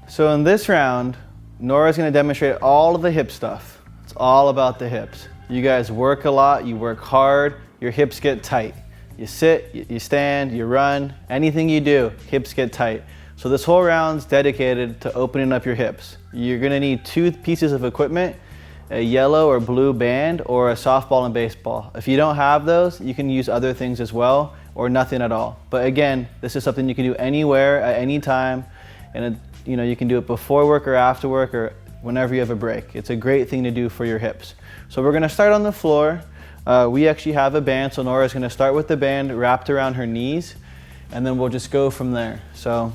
So in this round, Nora's gonna demonstrate all of the hip stuff. It's all about the hips. You guys work a lot, you work hard, your hips get tight. You sit, you stand, you run, anything you do, hips get tight. So this whole round's dedicated to opening up your hips. You're gonna need 2 pieces of equipment, a yellow or blue band or a softball and baseball. If you don't have those, you can use other things as well or nothing at all. But again, this is something you can do anywhere at any time, and you can do it before work or after work or whenever you have a break. It's a great thing to do for your hips. So we're gonna start on the floor. We actually have a band, so Nora's gonna start with the band wrapped around her knees, and then we'll just go from there. So,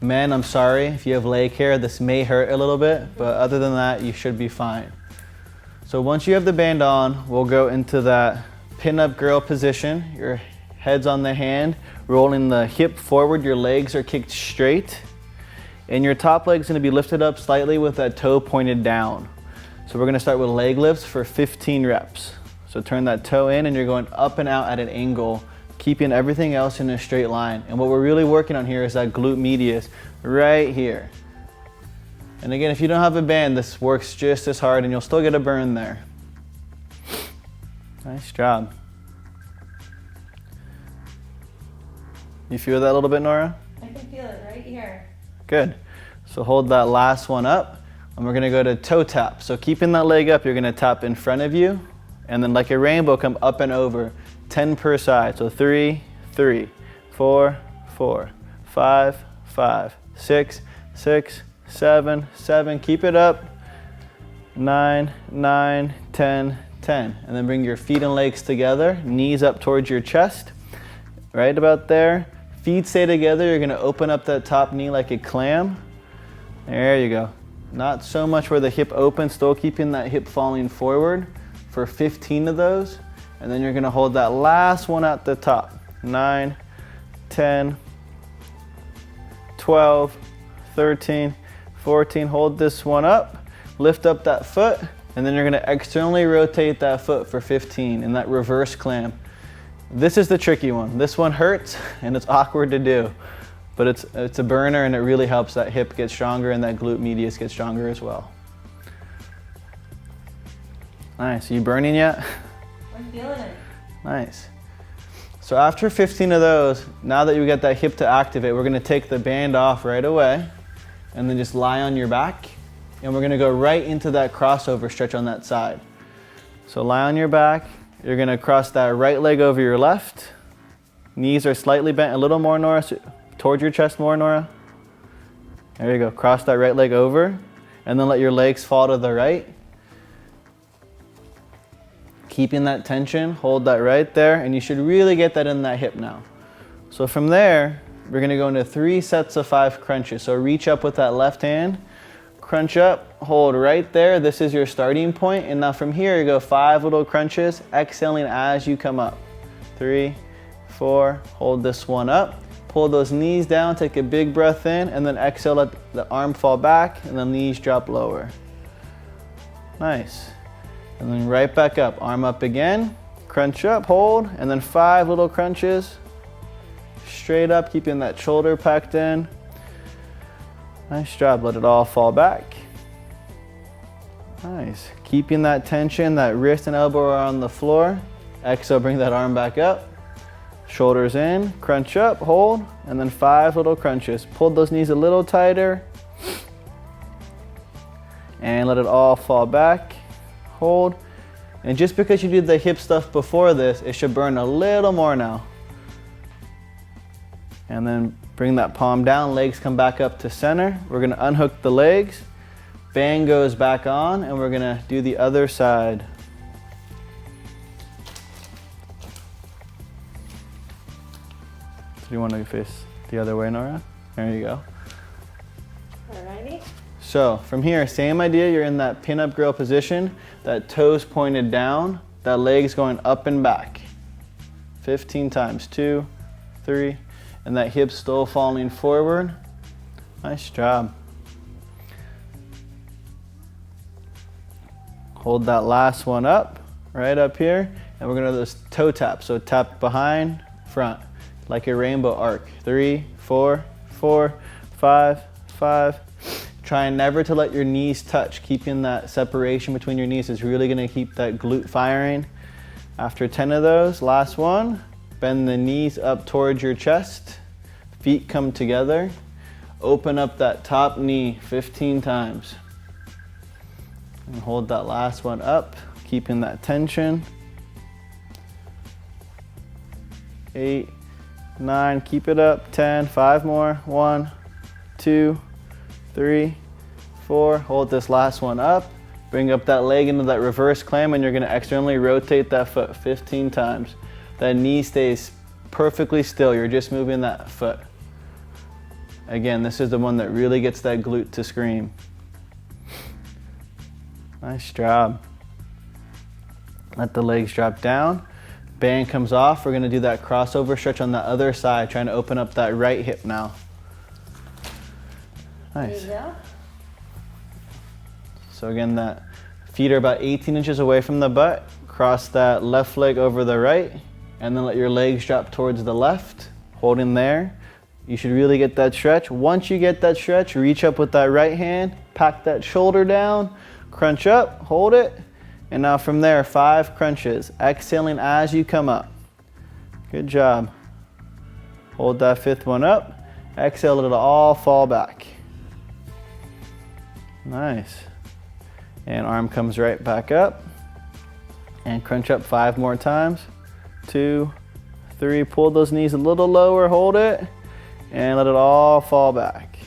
men, I'm sorry if you have leg hair, this may hurt a little bit, but other than that, you should be fine. So once you have the band on, we'll go into that pin-up girl position. Your head's on the hand, rolling the hip forward, your legs are kicked straight, and your top leg's gonna be lifted up slightly with that toe pointed down. So we're gonna start with leg lifts for 15 reps. So turn that toe in and you're going up and out at an angle, keeping everything else in a straight line. And what we're really working on here is that glute medius right here. And again, if you don't have a band, this works just as hard and you'll still get a burn there. Nice job. You feel that a little bit, Nora? I can feel it right here. Good. So hold that last one up and we're gonna go to toe tap. So keeping that leg up, you're gonna tap in front of you and then like a rainbow, come up and over, 10 per side. So 3, 3, 4, 4, 5, 5, 6, 6, 7, 7. Keep it up. 9, 9, 10, 10. And then bring your feet and legs together, knees up towards your chest, right about there. Feet stay together, you're gonna open up that top knee like a clam. There you go. Not so much where the hip opens, still keeping that hip falling forward for 15 of those. And then you're gonna hold that last one at the top. 9, 10, 12, 13, 14. Hold this one up, lift up that foot, and then you're gonna externally rotate that foot for 15 in that reverse clam. This is the tricky one. This one hurts and it's awkward to do, but it's a burner and it really helps that hip get stronger and that glute medius get stronger as well. Nice. Are you burning yet? I'm feeling it. Nice. So after 15 of those, now that you get that hip to activate, we're gonna take the band off right away and then just lie on your back. And we're gonna go right into that crossover stretch on that side. So lie on your back. You're gonna cross that right leg over your left. Knees are slightly bent a little more, Nora, so towards your chest more, Nora. There you go, cross that right leg over and then let your legs fall to the right. Keeping that tension, hold that right there, and you should really get that in that hip now. So from there, we're gonna go into 3 sets of 5 crunches. So reach up with that left hand, crunch up, hold right there. This is your starting point. And now from here, you go 5 little crunches, exhaling as you come up. 3, 4, hold this one up. Pull those knees down, take a big breath in, and then exhale, let the arm fall back, and the knees drop lower. Nice. And then right back up, arm up again, crunch up, hold, and then 5 little crunches. Straight up, keeping that shoulder packed in. Nice job, let it all fall back. Nice, keeping that tension, that wrist and elbow are on the floor. Exhale, bring that arm back up. Shoulders in, crunch up, hold, and then 5 little crunches. Pull those knees a little tighter. And let it all fall back. Hold. And just because you did the hip stuff before this, it should burn a little more now. And then bring that palm down, legs come back up to center. We're gonna unhook the legs, band goes back on, and we're gonna do the other side. Do you wanna face the other way, Nora? There you go. Alrighty. So from here, same idea, you're in that pin-up girl position, that toes pointed down, that leg's going up and back. 15 times, 2, 3, and that hip still falling forward. Nice job. Hold that last one up, right up here, and we're gonna do this toe tap. So tap behind, front. like a rainbow arc. 3, 4, 4, 5, 5. Try never to let your knees touch. Keeping that separation between your knees is really gonna keep that glute firing. After 10 of those, last one, bend the knees up towards your chest. Feet come together. Open up that top knee 15 times. And hold that last one up, keeping that tension. 8, 9, keep it up. 10, 5 more. 1, 2, 3, 4. Hold this last one up. Bring up that leg into that reverse clam, and you're gonna externally rotate that foot 15 times. That knee stays perfectly still. You're just moving that foot. Again, this is the one that really gets that glute to scream. Nice job. Let the legs drop down. Band comes off. We're gonna do that crossover stretch on the other side, trying to open up that right hip now. Nice. There you go. So again, that feet are about 18 inches away from the butt. Cross that left leg over the right, and then let your legs drop towards the left, holding there. You should really get that stretch. Once you get that stretch, reach up with that right hand, pack that shoulder down, crunch up, hold it, and now from there, 5 crunches, exhaling as you come up. Good job. Hold that 5th one up, exhale, let it all fall back. Nice. And arm comes right back up, and crunch up 5 more times. 2, 3, pull those knees a little lower, hold it, and let it all fall back.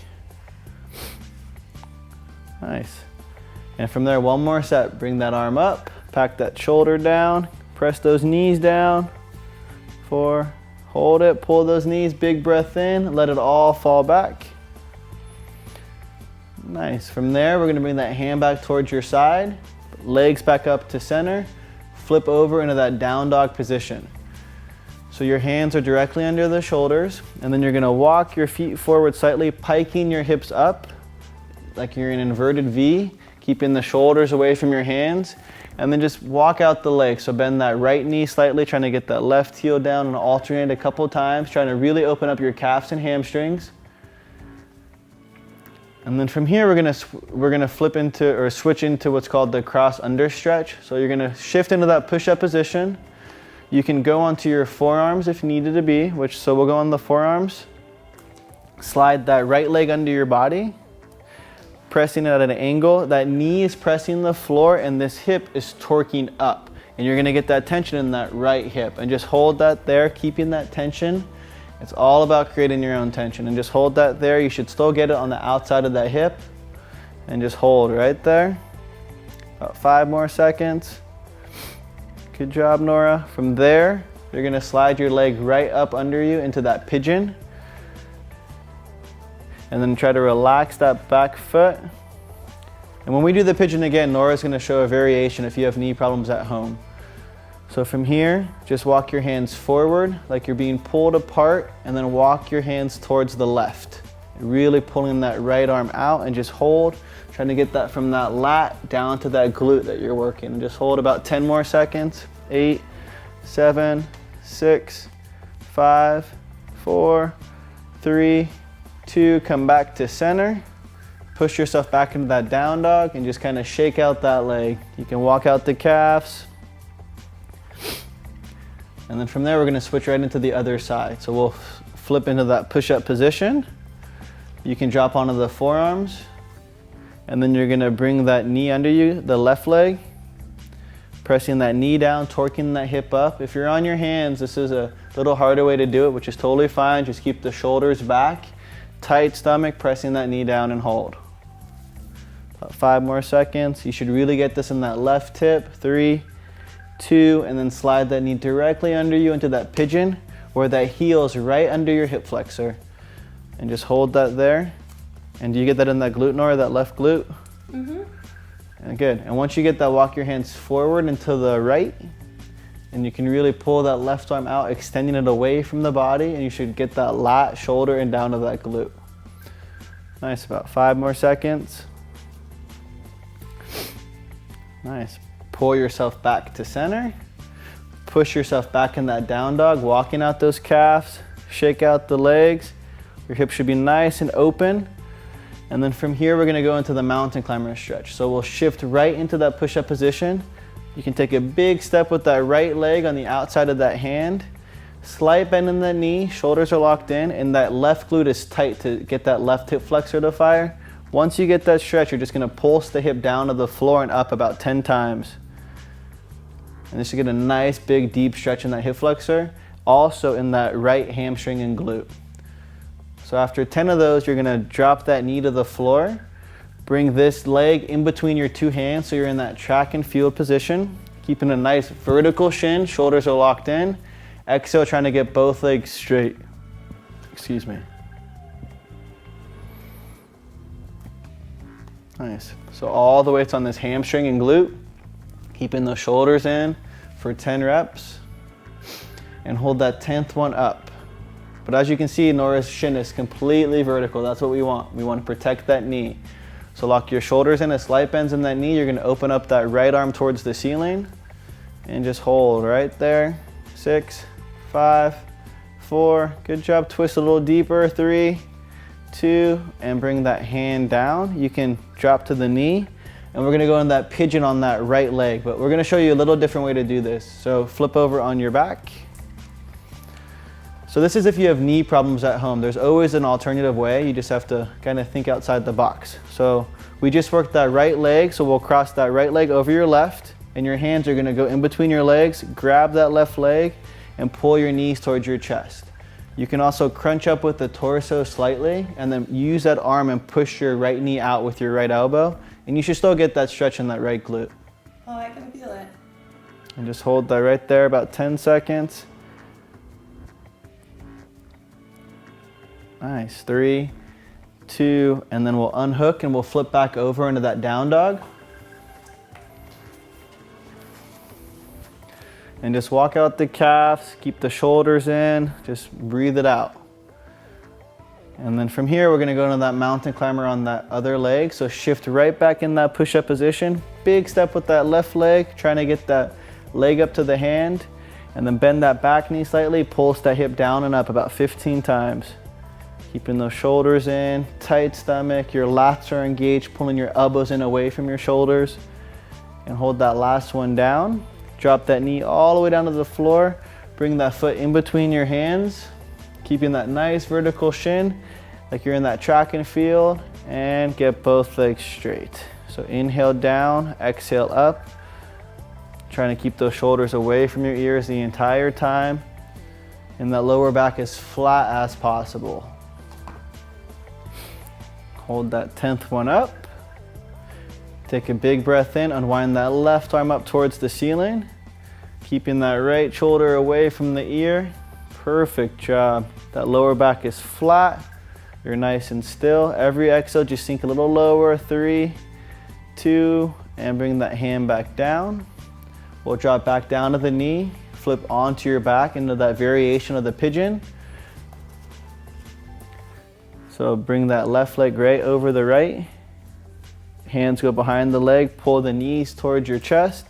Nice. And from there, one more set. Bring that arm up, pack that shoulder down, press those knees down. 4, hold it, pull those knees, big breath in, let it all fall back. Nice. From there, we're gonna bring that hand back towards your side, legs back up to center, flip over into that down dog position. So your hands are directly under the shoulders, and then you're gonna walk your feet forward slightly, piking your hips up like you're in an inverted V, keeping the shoulders away from your hands, and then just walk out the legs. So bend that right knee slightly, trying to get that left heel down, and alternate a couple times, trying to really open up your calves and hamstrings. And then from here, we're gonna flip into or switch into what's called the cross under stretch. So you're gonna shift into that push-up position. You can go onto your forearms if needed to be, so we'll go on the forearms. Slide that right leg under your body, pressing it at an angle. That knee is pressing the floor, and this hip is torquing up. And you're gonna get that tension in that right hip. And just hold that there, keeping that tension. It's all about creating your own tension, and just hold that there. You should still get it on the outside of that hip, and just hold right there. About 5 more seconds. Good job, Nora. From there, you're gonna slide your leg right up under you into that pigeon, and then try to relax that back foot. And when we do the pigeon again, Nora's gonna show a variation if you have knee problems at home. So from here, just walk your hands forward like you're being pulled apart, and then walk your hands towards the left. Really pulling that right arm out, and just hold, trying to get that from that lat down to that glute that you're working. And just hold about 10 more seconds. 8, 7, 6, 5, 4, 3, 2, come back to center. Push yourself back into that down dog, and just kind of shake out that leg. You can walk out the calves. And then from there, we're gonna switch right into the other side. So we'll flip into that push-up position. You can drop onto the forearms, and then you're gonna bring that knee under you, the left leg, pressing that knee down, torquing that hip up. If you're on your hands, this is a little harder way to do it, which is totally fine. Just keep the shoulders back, tight stomach, pressing that knee down and hold. About 5 more seconds. You should really get this in that left hip. 3, 2, and then slide that knee directly under you into that pigeon, where that heel is right under your hip flexor. And just hold that there. And do you get that in that glute, Nora, that left glute? Mm-hmm. And good. And once you get that, walk your hands forward and to the right. And you can really pull that left arm out, extending it away from the body, and you should get that lat, shoulder, and down to that glute. Nice, about 5 more seconds. Nice. Pull yourself back to center. Push yourself back in that down dog, walking out those calves. shake out the legs. Your hips should be nice and open. And then from here, we're gonna go into the mountain climber stretch. So we'll shift right into that push-up position. You can take a big step with that right leg on the outside of that hand. Slight bend in the knee, shoulders are locked in, and that left glute is tight to get that left hip flexor to fire. Once you get that stretch, you're just gonna pulse the hip down to the floor and up about 10 times. And this should get a nice, big, deep stretch in that hip flexor, also in that right hamstring and glute. So after 10 of those, you're gonna drop that knee to the floor. Bring this leg in between your two hands so you're in that track and field position. Keeping a nice vertical shin, shoulders are locked in. Exhale, trying to get both legs straight. Excuse me. Nice. So all the weight's on this hamstring and glute. Keeping those shoulders in for 10 reps. And hold that 10th one up. But as you can see, Nora's shin is completely vertical. That's what we want. We want to protect that knee. So lock your shoulders in, a slight bends in that knee. You're gonna open up that right arm towards the ceiling and just hold right there. 6, 5, 4, good job. Twist a little deeper, 3, 2, and bring that hand down. You can drop to the knee, and we're gonna go in that pigeon on that right leg, but we're gonna show you a little different way to do this. So flip over on your back. So this is if you have knee problems at home. There's always an alternative way. You just have to kind of think outside the box. So we just worked that right leg, so we'll cross that right leg over your left, and your hands are gonna go in between your legs, grab that left leg, and pull your knees towards your chest. You can also crunch up with the torso slightly, and then use that arm and push your right knee out with your right elbow, and you should still get that stretch in that right glute. Oh, I can feel it. And just hold that right there about 10 seconds. Nice, 3, 2, and then we'll unhook and we'll flip back over into that down dog. And just walk out the calves, keep the shoulders in, just breathe it out. And then from here, we're gonna go into that mountain climber on that other leg. So shift right back in that push-up position. Big step with that left leg, trying to get that leg up to the hand, and then bend that back knee slightly, pulse that hip down and up about 15 times. Keeping those shoulders in, tight stomach, your lats are engaged, pulling your elbows in away from your shoulders. And hold that last one down. Drop that knee all the way down to the floor. Bring that foot in between your hands, keeping that nice vertical shin, like you're in that track and field, and get both legs straight. So inhale down, exhale up. Trying to keep those shoulders away from your ears the entire time. And that lower back as flat as possible. Hold that 10th one up. Take a big breath in, unwind that left arm up towards the ceiling. Keeping that right shoulder away from the ear. Perfect job. That lower back is flat. You're nice and still. Every exhale, just sink a little lower. 3, 2, and bring that hand back down. We'll drop back down to the knee. Flip onto your back into that variation of the pigeon. So bring that left leg right over the right. Hands go behind the leg, pull the knees towards your chest.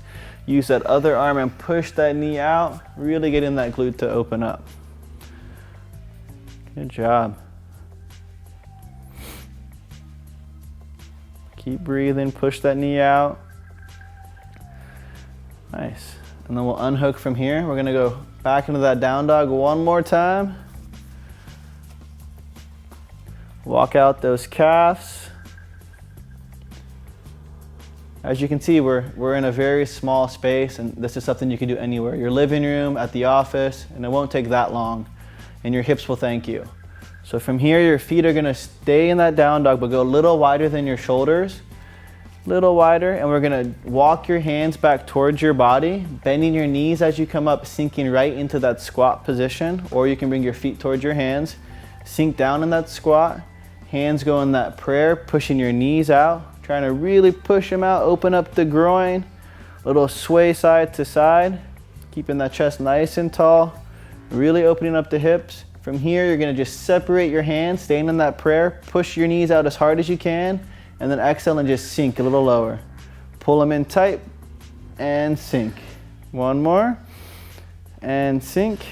Use that other arm and push that knee out, really getting that glute to open up. Good job. Keep breathing, push that knee out. Nice. And then we'll unhook from here. We're gonna go back into that down dog one more time. Walk out those calves. As you can see, we're in a very small space, and this is something you can do anywhere. Your living room, at the office, and it won't take that long, and your hips will thank you. So from here, your feet are gonna stay in that down dog, but go a little wider than your shoulders, little wider, and we're gonna walk your hands back towards your body, bending your knees as you come up, sinking right into that squat position, or you can bring your feet towards your hands, sink down in that squat, hands go in that prayer, pushing your knees out, trying to really push them out, open up the groin, little sway side to side, keeping that chest nice and tall, really opening up the hips. From here, you're gonna just separate your hands, staying in that prayer, push your knees out as hard as you can, and then exhale and just sink a little lower. Pull them in tight and sink. One more, and sink.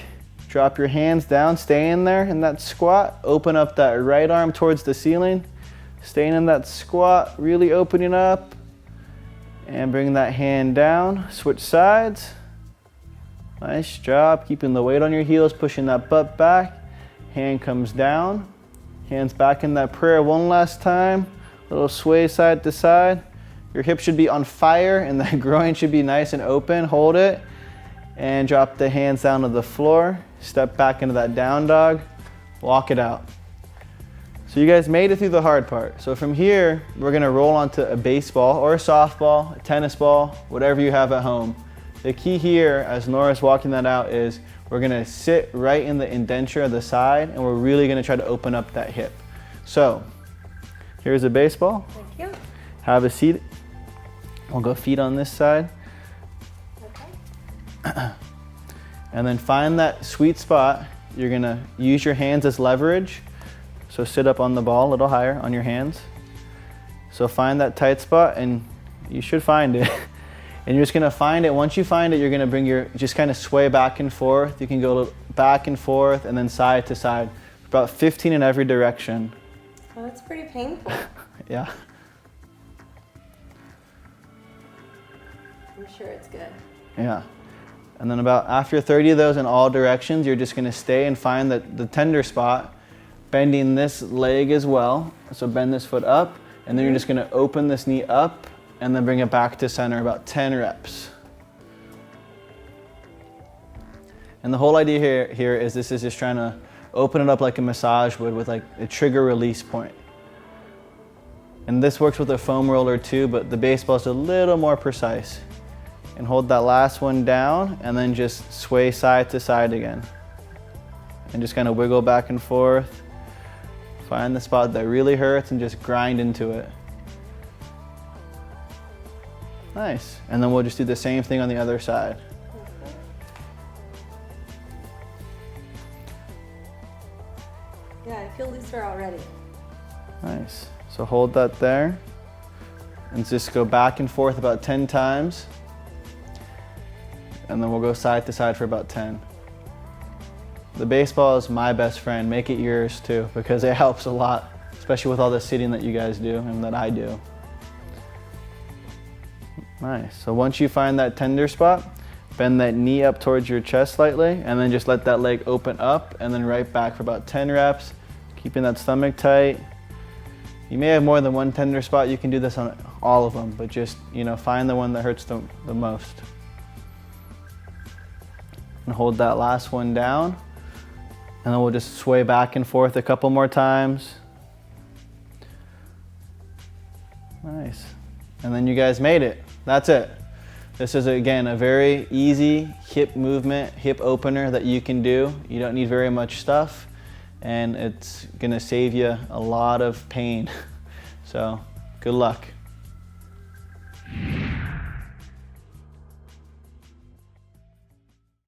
Drop your hands down, stay in there in that squat. Open up that right arm towards the ceiling. Staying in that squat, really opening up. And bring that hand down, switch sides. Nice job, keeping the weight on your heels, pushing that butt back. Hand comes down, hands back in that prayer one last time. Little sway side to side. Your hips should be on fire and the groin should be nice and open. Hold it and drop the hands down to the floor. Step back into that down dog, walk it out. So you guys made it through the hard part. So from here, we're gonna roll onto a baseball or a softball, a tennis ball, whatever you have at home. The key here, as Nora's walking that out, is we're gonna sit right in the indenture of the side and we're really gonna try to open up that hip. So here's a baseball. Thank you. Have a seat. We'll go feet on this side. Okay. And then find that sweet spot. You're gonna use your hands as leverage. So sit up on the ball a little higher on your hands. So find that tight spot and you should find it. And you're just gonna find it. Once you find it, you're gonna just kind of sway back and forth. You can go back and forth and then side to side. About 15 in every direction. Oh, that's pretty painful. Yeah. I'm sure it's good. Yeah. And then about after 30 of those in all directions, you're just gonna stay and find the tender spot. Bending this leg as well. So bend this foot up, and then you're just gonna open this knee up and then bring it back to center, about 10 reps. And the whole idea here is this is just trying to open it up like a massage would with like a trigger release point. And this works with a foam roller too, but the baseball is a little more precise. And hold that last one down and then just sway side to side again. And just kind of wiggle back and forth. Find the spot that really hurts and just grind into it. Nice. And then we'll just do the same thing on the other side. Yeah, I feel looser already. Nice. So hold that there. And just go back and forth about 10 times. And then we'll go side to side for about 10. The baseball is my best friend. Make it yours too, because it helps a lot, especially with all the sitting that you guys do and that I do. Nice. So once you find that tender spot, bend that knee up towards your chest slightly, and then just let that leg open up, and then right back for about 10 reps, keeping that stomach tight. You may have more than one tender spot. You can do this on all of them, but just, find the one that hurts the most. And hold that last one down. And then we'll just sway back and forth a couple more times. Nice. And then you guys made it. That's it. This is, again, a very easy hip movement, hip opener that you can do. You don't need very much stuff, and it's gonna save you a lot of pain. So, good luck.